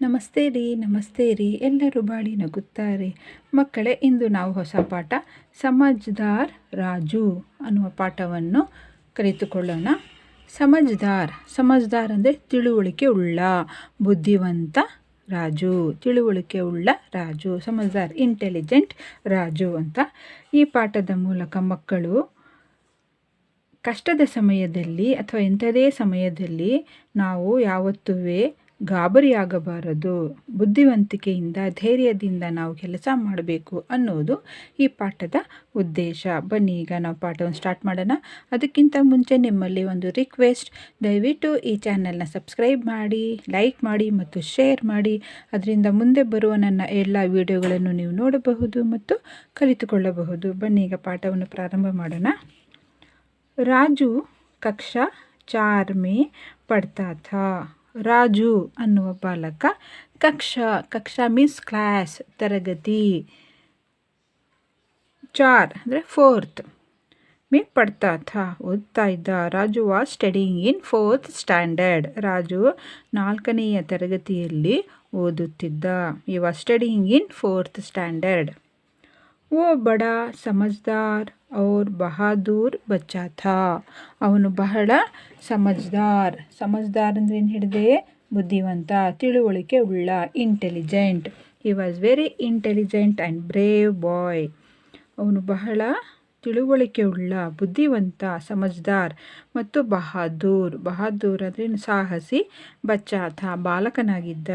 ನಮಸ್ತೆ ರೀ ಎಲ್ಲರೂ ಬಾಳಿ ನಗುತ್ತಾರೆ ಮಕ್ಕಳೇ. ಇಂದು ನಾವು ಹೊಸ ಪಾಠ ಸಮಜ್ದಾರ್ ರಾಜು ಅನ್ನುವ ಪಾಠವನ್ನು ಕಲಿತುಕೊಳ್ಳೋಣ. ಸಮಜ್ದಾರ್ ಅಂದರೆ ತಿಳುವಳಿಕೆ ಉಳ್ಳ, ಬುದ್ಧಿವಂತ ರಾಜು, ತಿಳುವಳಿಕೆ ಉಳ್ಳ ರಾಜು, ಸಮಜ್ದಾರ್ ಇಂಟೆಲಿಜೆಂಟ್ ರಾಜು ಅಂತ. ಈ ಪಾಠದ ಮೂಲಕ ಮಕ್ಕಳು ಕಷ್ಟದ ಸಮಯದಲ್ಲಿ ಅಥವಾ ಎಂಥದೇ ಸಮಯದಲ್ಲಿ ನಾವು ಯಾವತ್ತೂ ಗಾಬರಿಯಾಗಬಾರದು, ಬುದ್ಧಿವಂತಿಕೆಯಿಂದ ಧೈರ್ಯದಿಂದ ನಾವು ಕೆಲಸ ಮಾಡಬೇಕು ಅನ್ನೋದು ಈ ಪಾಠದ ಉದ್ದೇಶ. ಬನ್ನಿ ಈಗ ನಾವು ಪಾಠವನ್ನು ಸ್ಟಾರ್ಟ್ ಮಾಡೋಣ. ಅದಕ್ಕಿಂತ ಮುಂಚೆ ನಿಮ್ಮಲ್ಲಿ ಒಂದು ರಿಕ್ವೆಸ್ಟ್, ದಯವಿಟ್ಟು ಈ ಚಾನಲ್ನ ಸಬ್ಸ್ಕ್ರೈಬ್ ಮಾಡಿ, ಲೈಕ್ ಮಾಡಿ ಮತ್ತು ಶೇರ್ ಮಾಡಿ. ಅದರಿಂದ ಮುಂದೆ ಬರುವ ನನ್ನ ಎಲ್ಲ ವಿಡಿಯೋಗಳನ್ನು ನೀವು ನೋಡಬಹುದು ಮತ್ತು ಕಲಿತುಕೊಳ್ಳಬಹುದು. ಬನ್ನಿ ಈಗ ಪಾಠವನ್ನು ಪ್ರಾರಂಭ ಮಾಡೋಣ. ರಾಜು ಕಕ್ಷಾ 4 में पढ़ता था. ರಾಜು ಅನ್ನುವ ಬಾಲಕ ಕಕ್ಷಾ ಮೀನ್ಸ್ ಕ್ಲಾಸ್, ತರಗತಿ, 4 ಅಂದರೆ 4th ಮೇ ಪಡ್ತಾ ಥಾ ಓದ್ತಾ ಇದ್ದ. Raju was studying in 4th standard. Raju 4ನೇ ತರಗತಿಯಲ್ಲಿ ಓದುತ್ತಿದ್ದ. ಈ was studying in 4th standard. ಓ ಬಡಾ ಸಮಜ್ದಾರ್ ಔರ್ ಬಹಾದೂರ್ ಬಚ್ಚಾ ಥಾ. ಅವನು ಬಹಳ ಸಮಜ್ದಾರ್ ಅಂದರೆ ಏನು ಹೇಳಿದೆ, ಬುದ್ಧಿವಂತ, ತಿಳುವಳಿಕೆ ಉಳ್ಳ, intelligent. He was very intelligent and brave boy. ಅವನು ಬಹಳ ತಿಳುವಳಿಕೆ ಉಳ್ಳ, ಬುದ್ಧಿವಂತ, ಸಮಜ್ದಾರ್ ಮತ್ತು ಬಹಾದೂರ್ ಅಂದರೆ ಸಾಹಸಿ, ಬಚ್ಚಾ ಥಾ ಬಾಲಕನಾಗಿದ್ದ.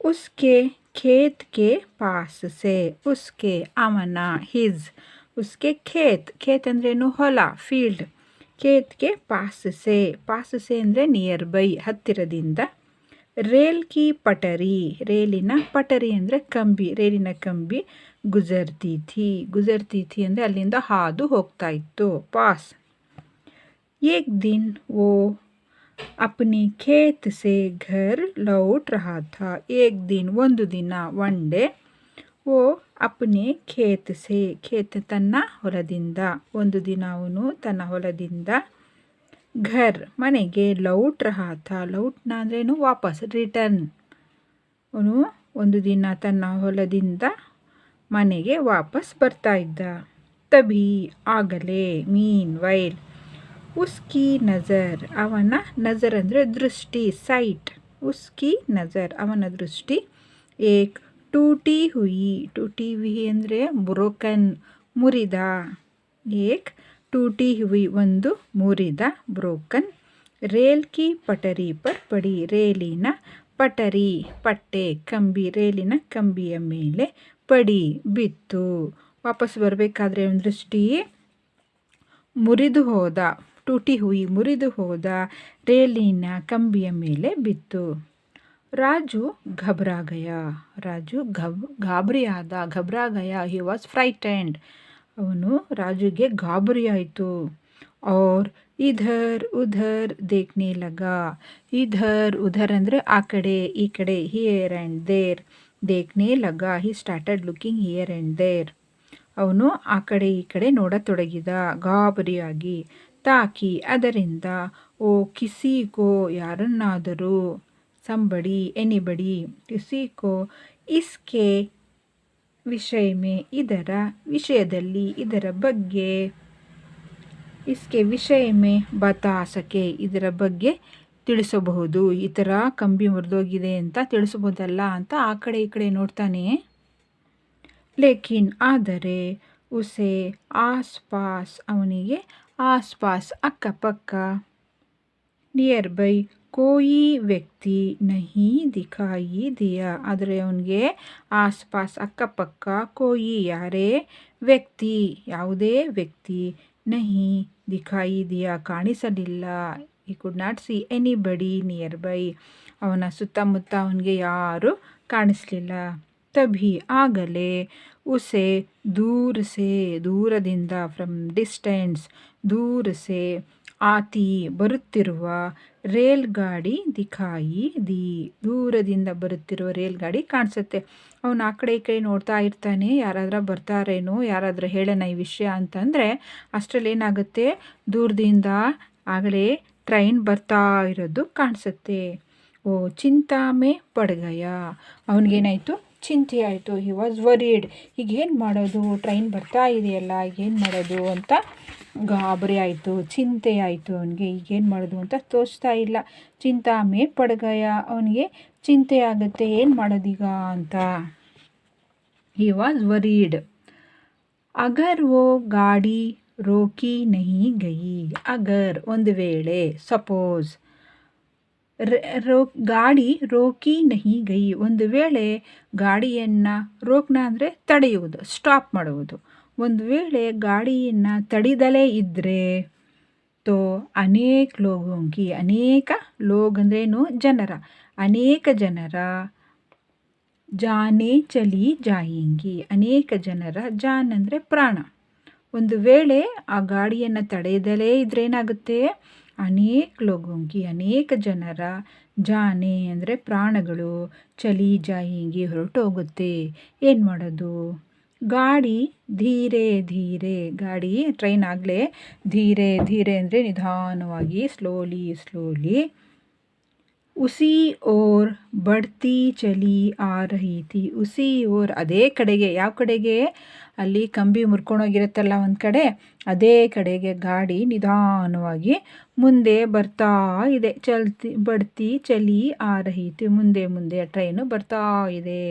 ಉಸ್ಕೆ ಖೇತ್ ಕೆ ಪಾಸ್ ಸೆ. ಉಸ್ಕೆ ಅವನ, ಹಿಸ್, ಉಸ್ಕೆ ಖೇತ್ ಅಂದ್ರೇನು, ಹೊಲ, ಫೀಲ್ಡ್. ಖೇತ್ ಕೆ ಪಾಸ್ ಸೆ ಅಂದರೆ ನಿಯರ್ ಬೈ, ಹತ್ತಿರದಿಂದ. ರೇಲ್ ಕಿ ಪಟರಿ, ರೇಲಿನ ಪಟರಿ ಅಂದರೆ ಕಂಬಿ, ರೇಲಿನ ಕಂಬಿ. ಗುಜರ್ತಿ ಥಿ ಅಂದರೆ ಅಲ್ಲಿಂದ ಹಾದು ಹೋಗ್ತಾ ಇತ್ತು, ಪಾಸ್. ಏಕ್ ದಿನ್ ಓ अपने खेत से घर लौट रहा था. एक दिन ಒಂದು ದಿನ, ಒನ್ ಡೇ. ಓ ಅಪ್ನೆ ಖೇತ್ ಸೆ, ಖೇತ್ ತನ್ನ ಹೊಲದಿಂದ, ಒಂದು ದಿನ ಅವನು ತನ್ನ ಹೊಲದಿಂದ, ಘರ್ ಮನೆಗೆ, ಲೌಟ್ ರಹಾ ಥಾ, ಲೌಟ್ನ ಅಂದ್ರೇನು, ವಾಪಸ್, ರಿಟರ್ನ್. ಅವನು ಒಂದು ದಿನ ತನ್ನ ಹೊಲದಿಂದ ಮನೆಗೆ ವಾಪಸ್ ಬರ್ತಾ ಇದ್ದ. ತಭಿ ಆಗಲೇ, ಮೀನ್ ವೈಲ್. ಉಸ್ಕಿ ನಜರ್, ಅವನ ನಜರ್ ಅಂದರೆ ದೃಷ್ಟಿ, ಸೈಟ್. ಉಸ್ಕಿ ನಜರ್ ಅವನ ದೃಷ್ಟಿ. ಏಕ್ ಟೂಟಿ ಹುಯಿ ಅಂದರೆ ಬ್ರೋಕನ್, ಮುರಿದ. ಏಕ್ ಟೂಟಿ ಹುಯಿ ಒಂದು ಮುರಿದ, ಬ್ರೋಕನ್. ರೇಲ್ ಕಿ ಪಟರಿ ಪರ್ ಪಡಿ, ರೇಲಿನ ಪಟರಿ ಪಟ್ಟೆ, ಕಂಬಿ, ರೇಲಿನ ಕಂಬಿಯ ಮೇಲೆ, ಪಡಿ ಬಿತ್ತು. ವಾಪಸ್ ಬರಬೇಕಾದ್ರೆ ಅವನ ದೃಷ್ಟಿ ಮುರಿದು ಹೋದ, ಟೂಟಿ ಹುಯಿ ಮುರಿದು ಹೋದ, ರೇಲಿನ ಕಂಬಿಯ ಮೇಲೆ ಬಿತ್ತು. ರಾಜು ಘಬ್ರಾಗಯ, ರಾಜು ಗಾಬರಿಯಾದ, ಘಬ್ರಾಗಯ, ಹಿ ವಾಸ್ ಫ್ರೈಟೆಂಡ್. ಅವನು ರಾಜುಗೆ ಗಾಬರಿಯಾಯಿತು. ಔರ್ ಇಧರ್ ಉಧರ್ ದೇಖ್ನೆ ಲಗ. ಉಧರ್ ಅಂದರೆ ಆ ಕಡೆ ಈ ಕಡೆ, ಹಿಯರ್ ಆ್ಯಂಡ್ ದೇರ್. ದೇಖ್ನೆ ಲಗ, he started looking here and there. ಅವನು ಆ ಕಡೆ ಈ ಕಡೆ ನೋಡತೊಡಗಿದ, ಗಾಬರಿಯಾಗಿ. ತಾಕಿ ಅದರಿಂದ, ಓ ಕಿಸಿಕೋ ಯಾರನ್ನಾದರೂ, ಸಂಬಡಿ ಎನಿಬಡಿ, ಕಿಸಿಕೋ ಇಸ್ಕೆ ವಿಷಯ ಮೇ ಇದರ ವಿಷಯದಲ್ಲಿ, ಇದರ ಬಗ್ಗೆ, ಇಸ್ಕೆ ವಿಷಯ ಮೇ ಬತಾ ಸಕೆ ಇದರ ಬಗ್ಗೆ ತಿಳಿಸಬಹುದು. ಈ ಥರ ಕಂಬಿ ಮುರಿದೋಗಿದೆ ಅಂತ ತಿಳಿಸಬಹುದಲ್ಲ ಅಂತ ಆ ಕಡೆ ಈ ಕಡೆ ನೋಡ್ತಾನೆ. ಲೇಕಿನ್ ಆದರೆ, ಉಸೆ ಆಸ್ ಪಾಸ್ ಅವನಿಗೆ, ಆಸ್ಪಾಸ್ ಅಕ್ಕಪಕ್ಕ, ನಿಯರ್ ಬೈ, ಕೋಯಿ ವ್ಯಕ್ತಿ ನಹಿ ದಿಖಾಯಿ ದಿಯಾ. ಆದರೆ ಅವನಿಗೆ ಆಸ್ಪಾಸ್ ಅಕ್ಕಪಕ್ಕ, ಕೋಯಿ ಯಾರೇ, ವ್ಯಕ್ತಿ ಯಾವುದೇ ವ್ಯಕ್ತಿ, ನಹಿ ದಿಖಾಯಿ ದಿಯಾ ಕಾಣಿಸಲಿಲ್ಲ. ಈ could not C anybody near by, ಅವನ ಸುತ್ತಮುತ್ತ ಅವನಿಗೆ ಯಾರು ಕಾಣಿಸಲಿಲ್ಲ. ತಭಿ ಆಗಲೇ, ಉಸೆ ದೂರ ಸೆ ದೂರದಿಂದ, ಫ್ರಮ್ ಡಿಸ್ಟೆನ್ಸ್, ದೂರ ಸೆ, ಆತಿ ಬರುತ್ತಿರುವ, ರೇಲ್ ಗಾಡಿ ದಿಖಾಯಿ ದಿ ದೂರದಿಂದ ಬರುತ್ತಿರುವ ರೇಲ್ ಗಾಡಿ ಕಾಣಿಸುತ್ತೆ. ಅವನು ಆ ಕಡೆ ಈ ಕಡೆ ನೋಡ್ತಾ ಇರ್ತಾನೆ, ಯಾರಾದರೂ ಬರ್ತಾರೇನೋ, ಯಾರಾದರೂ ಹೇಳೋಣ ಈ ವಿಷಯ ಅಂತಂದರೆ ಅಷ್ಟರಲ್ಲಿ ಏನಾಗುತ್ತೆ, ದೂರದಿಂದ ಆಗಲೇ ಟ್ರೈನ್ ಬರ್ತಾ ಇರೋದು ಕಾಣಿಸುತ್ತೆ. ಓ ಚಿಂತಾ ಮೇ ಪಡ್ ಗಯಾ, ಅವನಿಗೇನಾಯಿತು, ಚಿಂತೆ ಆಯಿತು. He was worried. ಈಗ ಏನು ಮಾಡೋದು, ಟ್ರೈನ್ ಬರ್ತಾ ಇದೆಯಲ್ಲ, ಏನು ಮಾಡೋದು ಅಂತ ಗಾಬರಿ ಆಯಿತು, ಚಿಂತೆ ಆಯಿತು ಅವನಿಗೆ. ಈಗೇನು ಮಾಡೋದು ಅಂತ ತೋಚ್ತಾ ಇಲ್ಲ. ಚಿಂತಾ ಮೇ ಪಡ್ ಗಯಾ, ಅವನಿಗೆ ಚಿಂತೆ ಆಗುತ್ತೆ, ಏನು ಮಾಡೋದೀಗ ಅಂತ. He was worried. ಅಗರ್ ವೋ ಗಾಡಿ ರೋಕಿ ನಹಿ ಗಯಿ, ಅಗರ್ ಒಂದು ವೇಳೆ, ಸಪೋಸ್, ಗಾಡಿ ರೋಕಿ ನಹಿ ಗಯಿ ಒಂದು ವೇಳೆ ಗಾಡಿಯನ್ನು, ರೋಕ್ನ ಅಂದರೆ ತಡೆಯುವುದು, ಸ್ಟಾಪ್ ಮಾಡುವುದು. ಒಂದು ವೇಳೆ ಗಾಡಿಯನ್ನು ತಡಿದಲೇ ಇದ್ದರೆ, ತೋ ಅನೇಕ ಲೋಗೋಂಕಿ, ಅನೇಕ ಲೋಗ್ ಅಂದ್ರೇನು, ಜನರ, ಅನೇಕ ಜನರ ಜಾನೇ ಚಲಿ ಜಾಯಿಂಗಿ, ಅನೇಕ ಜನರ, ಜಾನ್ ಅಂದರೆ ಪ್ರಾಣ. ಒಂದು ವೇಳೆ ಆ ಗಾಡಿಯನ್ನು ತಡೆಯದಲೇ ಇದ್ರೇನಾಗುತ್ತೆ, ಅನೇಕ ಲೋಗೋಂಕಿ, ಅನೇಕ ಜನರ, ಜಾನೆ ಅಂದರೆ ಪ್ರಾಣಗಳು, ಚಲಿ ಜಾಯಿಂಗಿ ಹೊರಟೋಗುತ್ತೆ. ಏನು ಮಾಡೋದು, ಗಾಡಿ ಧೀರೆ ಧೀರೆ, ಗಾಡಿ ಟ್ರೈನ್ ಆಗಲೇ ಧೀರೆ ಧೀರೆ ಅಂದರೆ ನಿಧಾನವಾಗಿ, ಸ್ಲೋಲಿ ಸ್ಲೋಲಿ, ಉಸಿ ಓರ್ ಬಡ್ತಿ ಚಲಿ ಆ ರಹಿ ಥಿ, ಉಸಿ ಓರ್ ಅದೇ ಕಡೆಗೆ, ಯಾವ ಕಡೆಗೆ, ಅಲ್ಲಿ ಕಂಬಿ ಮುರ್ಕೊಂಡೋಗಿರುತ್ತಲ್ಲ ಒಂದು ಕಡೆ, ಅದೇ ಕಡೆಗೆ ಗಾಡಿ ನಿಧಾನವಾಗಿ ಮುಂದೆ ಬರ್ತಾ ಇದೆ. ಬಡ್ತಿ ಚಲಿ ಆ ರಹಿ ಥಿ, ಮುಂದೆ ಮುಂದೆ ಟ್ರೈನು ಬರ್ತಾ ಇದೆ.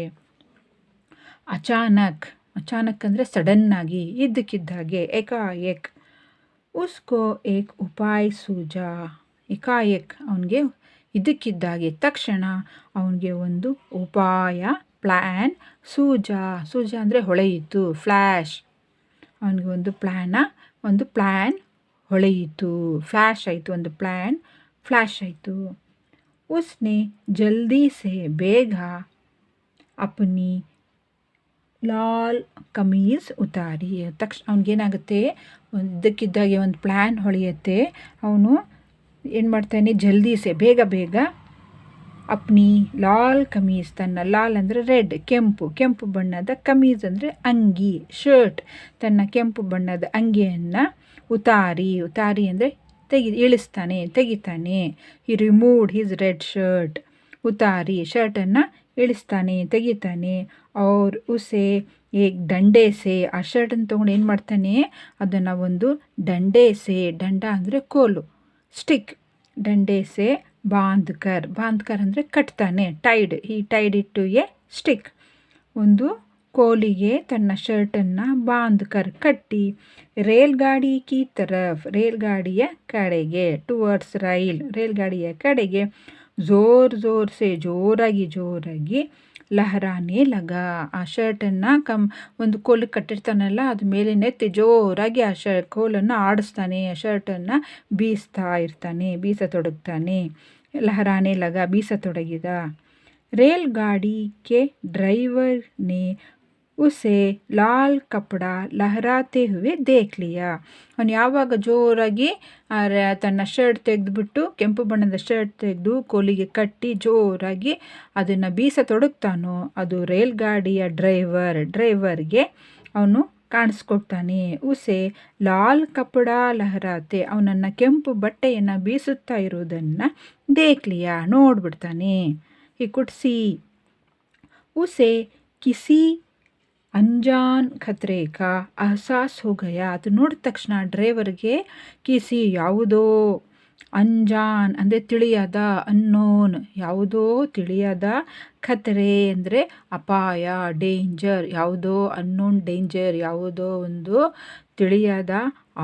ಅಚಾನಕ್, ಅಚಾನಕ್ ಅಂದರೆ ಸಡನ್ನಾಗಿ, ಇದ್ದಕ್ಕಿದ್ದಾಗೆ, ಏಕಾಏಕ್. ಉಸ್ಕೋ ಏಕ್ ಉಪಾಯ್ ಸೂಜಾ, ಏಕಾಏಕ್ ಅವನಿಗೆ ಇದ್ದಕ್ಕಿದ್ದಾಗೆ, ತಕ್ಷಣ ಅವನಿಗೆ ಒಂದು ಉಪಾಯ, ಪ್ಲ್ಯಾನ್, ಸೂಜಾ, ಸೂಜಾ ಅಂದರೆ ಹೊಳೆಯಿತು, ಫ್ಲ್ಯಾಶ್, ಅವನಿಗೆ ಒಂದು ಪ್ಲ್ಯಾನ್ ಹೊಳೆಯಿತು, ಫ್ಲ್ಯಾಶ್ ಆಯಿತು, ಒಂದು ಪ್ಲ್ಯಾನ್ ಫ್ಲ್ಯಾಶ್ ಆಯಿತು. ಉಸ್ನೆ ಜಲ್ದಿ ಸೆ, ಬೇಗ, ಅಪ್ನಿ ಲಾಲ್ ಕಮೀಜ್ ಉತಾರಿ, ತಕ್ಷಣ ಅವನಿಗೇನಾಗುತ್ತೆ, ಇದ್ದಕ್ಕಿದ್ದಾಗೆ ಒಂದು ಪ್ಲ್ಯಾನ್ ಹೊಳೆಯುತ್ತೆ. ಅವನು ಏನು ಮಾಡ್ತಾನೆ, ಜಲ್ದಿ ಸೆ, ಬೇಗ ಬೇಗ, ಅಪ್ನಿ ಲಾಲ್ ಕಮೀಜ್, ತನ್ನ ಲಾಲ್ ಅಂದರೆ ರೆಡ್, ಕೆಂಪು ಬಣ್ಣದ, ಕಮೀಜ್ ಅಂದರೆ ಅಂಗಿ, ಶರ್ಟ್, ತನ್ನ ಕೆಂಪು ಬಣ್ಣದ ಅಂಗಿಯನ್ನು ಉತಾರಿ ಅಂದರೆ ಇಳಿಸ್ತಾನೆ, ತೆಗಿತಾನೆ. ಹಿ ರಿಮೂವ್ಡ್ ಹಿಸ್ ರೆಡ್ ಶರ್ಟ್, ಉತಾರಿ ಶರ್ಟನ್ನು ಇಳಿಸ್ತಾನೆ, ತೆಗಿತಾನೆ. ಅವ್ರ ಉಸೆ ಏಕ್ ದಂಡೆ ಸೆ, ಆ ಶರ್ಟನ್ನು ತೊಗೊಂಡು ಏನು ಮಾಡ್ತಾನೆ, ಅದನ್ನು ಒಂದು ದಂಡೆ ಸೆ, ದಂಡ ಅಂದರೆ ಕೋಲು, ಸ್ಟಿಕ್, ದಂಡೆ ಸೆ ಬಾಂಧ್ಕರ್ ಅಂದರೆ ಕಟ್ತಾನೆ, tied it to a stick, ಒಂದು ಕೋಲಿಗೆ ತನ್ನ ಶರ್ಟನ್ನು ಬಾಂಧ್ಕರ್ ಕಟ್ಟಿ, ರೇಲ್ಗಾಡಿ ಕಿ ತರಫ್, ರೇಲ್ಗಾಡಿಯ ಕಡೆಗೆ, ಟುವರ್ಡ್ಸ್ ರೈಲ್, ರೇಲ್ಗಾಡಿಯ ಕಡೆಗೆ, ಜೋರ್ ಸೆ, ಜೋರಾಗಿ ಲಹರಾನೆ ಲಗ, ಆ ಶರ್ಟನ್ನು ಒಂದು ಕೋಲು ಕಟ್ಟಿರ್ತಾನಲ್ಲ ಅದು ಮೇಲೆ ನೆತ್ತಿ ಜೋರಾಗಿ ಆ ಕೋಲನ್ನು ಆಡಿಸ್ತಾನೆ, ಆ ಶರ್ಟನ್ನು ಬೀಸತೊಡಗ್ತಾನೆ. ಲಹರಾನೆ ಲಗ, ಬೀಸತೊಡಗಿದ. ರೇಲ್ಗಾಡಿ ಕೆ ಡ್ರೈವರ್ ನೆ ಉಸೆ ಲಾಲ್ ಕಪಡ ಲಹರಾತೆ ಹುವೆ ದೇಖ್ ಲಿಯಾ, ಅವನು ಯಾವಾಗ ಜೋರಾಗಿ ತನ್ನ ಶರ್ಟ್ ತೆಗೆದುಬಿಟ್ಟು, ಕೆಂಪು ಬಣ್ಣದ ಶರ್ಟ್ ತೆಗೆದು ಕೋಲಿಗೆ ಕಟ್ಟಿ ಜೋರಾಗಿ ಅದನ್ನು ಬೀಸತೊಡಗ್ತಾನೋ, ಅದು ರೇಲ್ಗಾಡಿಯ ಡ್ರೈವರ್ಗೆ ಅವನು ಕಾಣಿಸ್ಕೊಡ್ತಾನೆ. ಉಸೆ ಲಾಲ್ ಕಪಡ ಲಹರಾತೆ, ಅವನನ್ನು ಕೆಂಪು ಬಟ್ಟೆಯನ್ನು ಬೀಸುತ್ತಾ ಇರುವುದನ್ನು ದೇಖ್ಲಿಯಾ, ನೋಡ್ಬಿಡ್ತಾನೆ. ಹಿ ಕುಡ್ ಸಿ. ಉಸೆ ಕಿಸಿ ಅಂಜಾನ್ ಖತ್ರೆ ಕಾ ಅಹಸಾಸ್ ಹೋ ಗಯಾ, ಅದು ನೋಡಿದ ತಕ್ಷಣ ಡ್ರೈವರ್ಗೆ ಕಿಸಿ ಯಾವುದೋ, ಅಂಜಾನ್ ಅಂದರೆ ತಿಳಿಯದ, ಅನ್ನೋನ್ ಯಾವುದೋ ತಿಳಿಯದ, ಖತ್ರೆ ಅಂದರೆ ಅಪಾಯ, ಡೇಂಜರ್ ಯಾವುದೋ, ಅನ್ನೋನ್ ಡೇಂಜರ್ ಯಾವುದೋ ಒಂದು ತಿಳಿಯದ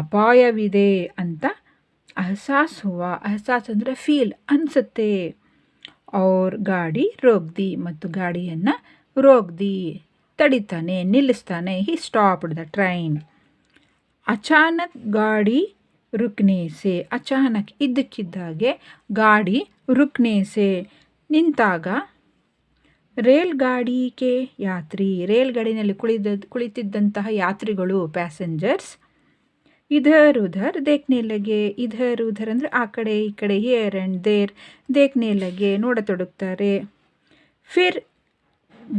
ಅಪಾಯವಿದೆ ಅಂತ ಅಹಸಾಸ್ ಅಂದರೆ ಫೀಲ್, ಅನಿಸುತ್ತೆ. ಅವ್ರ ಗಾಡಿ ರೋಕ್ದಿ, ಮತ್ತು ಗಾಡಿಯನ್ನು ರೋಕ್ದಿ ತಡಿತಾನೆ, ನಿಲ್ಲಿಸ್ತಾನೆ. He stopped the train. ಅಚಾನಕ್ ಗಾಡಿ ರುಕ್ನೆ ಸೆ, ಅಚಾನಕ್ ಇದ್ದಕ್ಕಿದ್ದಾಗೆ, ಗಾಡಿ ರುಕ್ನೆ ಸೆ ನಿಂತಾಗ, ರೇಲ್ಗಾಡಿ ಕೆ ಯಾತ್ರಿ, ರೇಲ್ಗಾಡಿನಲ್ಲಿ ಕುಳಿತಿದ್ದಂತಹ ಯಾತ್ರಿಗಳು, ಪ್ಯಾಸೆಂಜರ್ಸ್, ಇಧರ್ ಉಧರ್ ದೇಖ್ನೆ ಲಗೆ, ಇಧರ್ ಉಧರ್ ಅಂದರೆ ಆ ಕಡೆ ಈ ಕಡೆ, ಹಿಯರ್ ಆ್ಯಂಡ್ ದೇರ್, ದೇಖ್ನೆ ಲಗೆ ನೋಡತೊಡಗ್ತಾರೆ. ಫಿರ್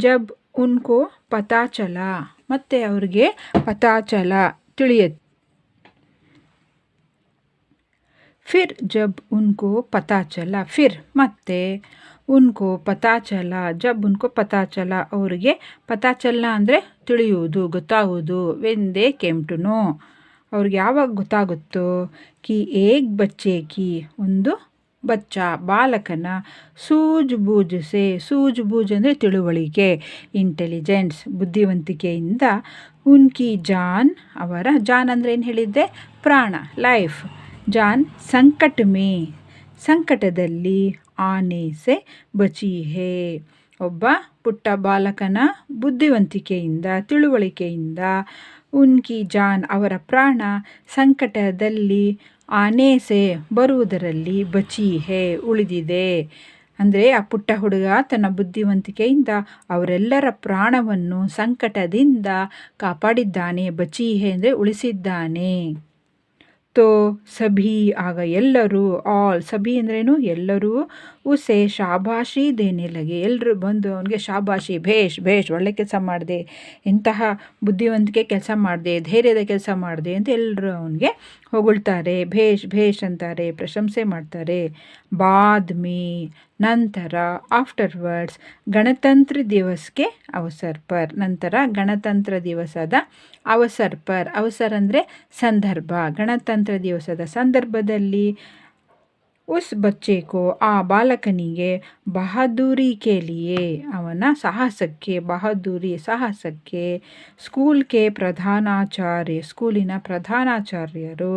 ಜಬ್ ಉನ್ಕೋ ಪತಾ ಚಲ, ಮತ್ತೆ ಅವ್ರಿಗೆ ಪತಾ ಚಲ ತಿಳಿಯುತ್ತೆ. ಫಿರ್ ಜಬ್ ಉನ್ಕೋ ಪತಾ ಚಲ, ಫಿರ್ ಮತ್ತೆ, ಉನ್ಕೋ ಪತಾ ಚಲ, ಜಬ್ ಉನ್ಕೋ ಪತಾ ಚಲ, ಅವರಿಗೆ ಪತಾ ಚಲ ಅಂದರೆ ತಿಳಿಯುವುದು, ಗೊತ್ತಾಗುವುದು. When they came to know, ಅವ್ರಿಗೆ ಯಾವಾಗ ಗೊತ್ತಾಗುತ್ತೋ. ಕಿ ಏಕ್ ಬಚ್ಚೆ ಕಿ, ಒಂದು ಬಚ್ಚ ಬಾಲಕನ, ಸೂಜ್ ಬೂಜ್ ಸೆ, ಸೂಜ್ ಬೂಜ್ ಅಂದರೆ ತಿಳುವಳಿಕೆ, ಇಂಟೆಲಿಜೆನ್ಸ್ ಬುದ್ಧಿವಂತಿಕೆಯಿಂದ, ಉನ್ಕಿ ಜಾನ್ ಅವರ, ಜಾನ್ ಅಂದರೆ ಏನು ಹೇಳಿದ್ದೆ, ಪ್ರಾಣ, ಲೈಫ್, ಜಾನ್ ಸಂಕಟ್ ಮೇ, ಸಂಕಟದಲ್ಲಿ, ಆನೆ ಸೆ ಬಚಿ ಹೇ, ಒಬ್ಬ ಪುಟ್ಟ ಬಾಲಕನ ಬುದ್ಧಿವಂತಿಕೆಯಿಂದ ತಿಳುವಳಿಕೆಯಿಂದ, ಉನ್ಕಿ ಜಾನ್ ಅವರ ಪ್ರಾಣ, ಸಂಕಟದಲ್ಲಿ, ಆನೆ ಸೆ ಬರುವುದರಲ್ಲಿ, ಬಚಿ ಹೇ ಉಳಿದಿದೆ. ಅಂದರೆ ಆ ಪುಟ್ಟ ಹುಡುಗ ತನ್ನ ಬುದ್ಧಿವಂತಿಕೆಯಿಂದ ಅವರೆಲ್ಲರ ಪ್ರಾಣವನ್ನು ಸಂಕಟದಿಂದ ಕಾಪಾಡಿದ್ದಾನೆ. ಬಚಿ ಹೇ ಅಂದರೆ ಉಳಿಸಿದ್ದಾನೆ. ತೋ ಸಭಿ ಆಗ ಎಲ್ಲರೂ, ಆಲ್ ಸಭಿ ಅಂದ್ರೇನು ಎಲ್ಲರೂ, ಉಸೆ ಶಾಬಾಷಿ ದೇನೆ ಲಗೆ ಎಲ್ಲರೂ ಬಂದು ಅವನಿಗೆ ಶಾಬಾಷಿ, ಭೇಷ್ ಭೇಷ್ ಒಳ್ಳೆ ಕೆಲಸ ಮಾಡಿದೆ, ಇಂತಹ ಬುದ್ಧಿವಂತಿಕೆ ಕೆಲಸ ಮಾಡಿದೆ, ಧೈರ್ಯದ ಕೆಲಸ ಮಾಡಿದೆ ಅಂತ ಎಲ್ಲರೂ ಅವನಿಗೆ ಹೊಗಳ್ತಾರೆ, ಭೇಷ್ ಭೇಷ್ ಅಂತಾರೆ, ಪ್ರಶಂಸೆ ಮಾಡ್ತಾರೆ. ಬಾದ್ ಮೇ ನಂತರ, ಆಫ್ಟರ್ವರ್ಡ್ಸ್, ಗಣತಂತ್ರ ದಿವಸಕ್ಕೆ ಅವಸರ್ ಪರ್, ನಂತರ ಗಣತಂತ್ರ ದಿವಸದ ಅವಸರ್ ಪರ್, ಅವಸರ್ ಅಂದರೆ ಸಂದರ್ಭ, ಗಣತಂತ್ರ ದಿವಸದ ಸಂದರ್ಭದಲ್ಲಿ, ಉಸ್ ಬಚ್ಚೆಕೋ ಆ ಬಾಲಕನಿಗೆ, ಬಹದ್ದೂರಿ ಕೇಲಿಯೇ ಅವನ ಸಾಹಸಕ್ಕೆ, ಬಹದ್ದೂರಿ ಸಾಹಸಕ್ಕೆ, ಸ್ಕೂಲ್ ಕೆ ಪ್ರಧಾನಾಚಾರ್ಯ ಸ್ಕೂಲಿನ ಪ್ರಧಾನಾಚಾರ್ಯರು,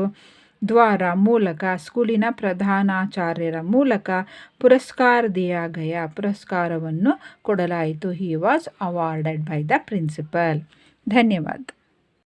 ದ್ವಾರ ಮೂಲಕ ಸ್ಕೂಲಿನ ಪ್ರಧಾನಾಚಾರ್ಯರ ಮೂಲಕ, ಪುರಸ್ಕಾರ ದಿಯಾ ಗಯಾ ಪುರಸ್ಕಾರವನ್ನು ಕೊಡಲಾಯಿತು. He was awarded by the principal. ಧನ್ಯವಾದ.